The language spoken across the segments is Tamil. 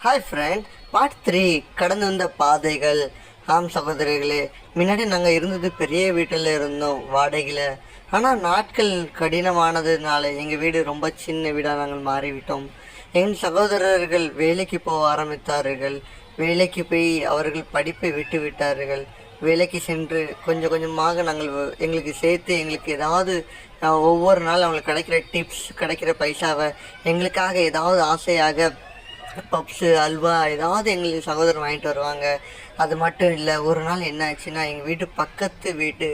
ஹாய் ஃப்ரெண்ட், பார்ட் 3 கடந்து வந்த பாதைகள். ஆம் சகோதரிகளே, முன்னாடி நாங்கள் இருந்தது பெரிய வீட்டில் இருந்தோம் வாடகையில். ஆனால் நாட்கள் கடினமானதுனால எங்கள் வீடு ரொம்ப சின்ன வீடாக நாங்கள் மாறிவிட்டோம். எங்கள் சகோதரர்கள் வேலைக்கு போக ஆரம்பித்தார்கள். வேலைக்கு போய் அவர்கள் படிப்பை விட்டு விட்டார்கள். வேலைக்கு சென்று கொஞ்சம் கொஞ்சமாக நாங்கள் எங்களுக்கு சேர்த்து எங்களுக்கு ஏதாவது ஒவ்வொரு நாள் அவங்களுக்கு கிடைக்கிற டிப்ஸ், கிடைக்கிற பைசாவை எங்களுக்காக ஏதாவது ஆசையாக பப்ஸு, அல்வா ஏதாவது எங்களுக்கு சகோதரர் வாங்கிட்டு வருவாங்க. அது மட்டும் இல்லை, ஒரு நாள் என்ன ஆச்சுன்னா, எங்கள் வீட்டு பக்கத்து வீட்டு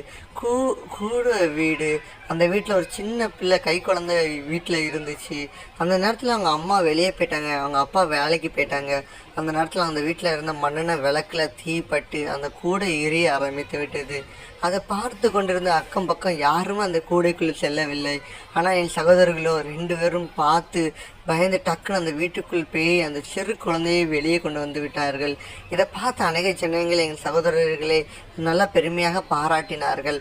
கூட வீடு, அந்த வீட்டில் ஒரு சின்ன பிள்ளை கை குழந்தை வீட்டில் இருந்துச்சு. அந்த நேரத்தில் அவங்க அம்மா வெளியே போயிட்டாங்க, அவங்க அப்பா வேலைக்கு போயிட்டாங்க. அந்த நேரத்தில் அந்த வீட்டில் இருந்த மண்ணெண்ணெய் விளக்கில் தீப்பட்டு அந்த கூடை எரிய ஆரம்பித்து விட்டது. அதை பார்த்து கொண்டிருந்த அக்கம் பக்கம் யாரும் அந்த கூடைக்குள்ளே செல்லவில்லை. ஆனால் என் சகோதரர்களோ 2 பேரும் பார்த்து பயந்து டக்குன்னு அந்த வீட்டுக்குள் போய் அந்த சிறு குழந்தையை வெளியே கொண்டு வந்து விட்டார்கள். இதை பார்த்து அநேக ஜனங்கள் எங்கள் சகோதரர்களை நல்லா பெருமையாக பாராட்டினார்கள்.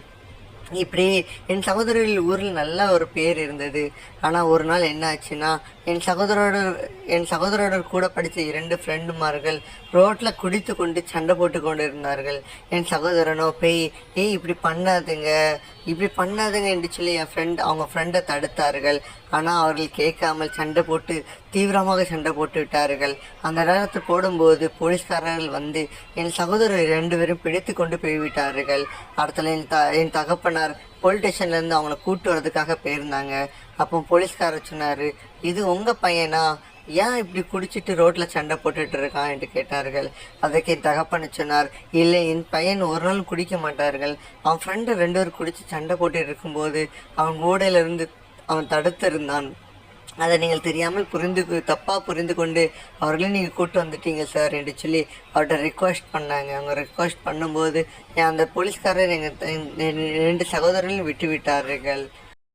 இப்படி என் சகோதரர்கள் ஊரில் நல்ல ஒரு பேர் இருந்தது. ஆனால் ஒரு நாள் என்ன ஆச்சுன்னா, என் சகோதரோட கூட படித்த 2 ஃப்ரெண்டுமார்கள் ரோட்டில் குடித்து கொண்டு சண்டை போட்டு கொண்டு இருந்தார்கள். என் சகோதரனோ போய் இப்படி பண்ணாதுங்க என்று சொல்லி அவங்க ஃப்ரெண்டை தடுத்தார்கள். ஆனால் அவர்கள் கேட்காமல் சண்டை போட்டு தீவிரமாக சண்டை போட்டு விட்டார்கள். அந்த நேரத்தில் போடும்போது போலீஸ்காரர்கள் வந்து என் சகோதரர் 2 பேரும் பிடித்து கொண்டு போய்விட்டார்கள். அடுத்த என் தகப்பனார் போலீஸ் ஸ்டேஷன்லேருந்து அவங்கள கூட்டு வரதுக்காக போயிருந்தாங்க. அப்போ போலீஸ்காரர் சொன்னார், இது உங்கள் பையனா, ஏன் இப்படி குடிச்சிட்டு ரோட்டில் சண்டை போட்டுட்டு இருக்கான் என்று கேட்டார்கள். அதுக்கு என் தகப்பன்னு சொன்னார், இல்லை, என் பையன் ஒரு நாள் குடிக்க மாட்டார்கள். அவன் ஃப்ரெண்டு 2 பேர் குடித்து சண்டை போட்டு இருக்கும்போது அவன் கூடையிலிருந்து அவன் தடுத்திருந்தான். அதை நீங்கள் தெரியாமல் தப்பாக புரிந்து கொண்டு அவர்களையும் நீங்கள் கூப்பிட்டு வந்துட்டீங்க சார் என்று சொல்லி அவர்கிட்ட ரிக்வெஸ்ட் பண்ணாங்க. அவங்க ரிக்வெஸ்ட் பண்ணும்போது அந்த போலீஸ்காரர் எங்கள் 2 சகோதரர்களையும் விட்டு விட்டார்கள்.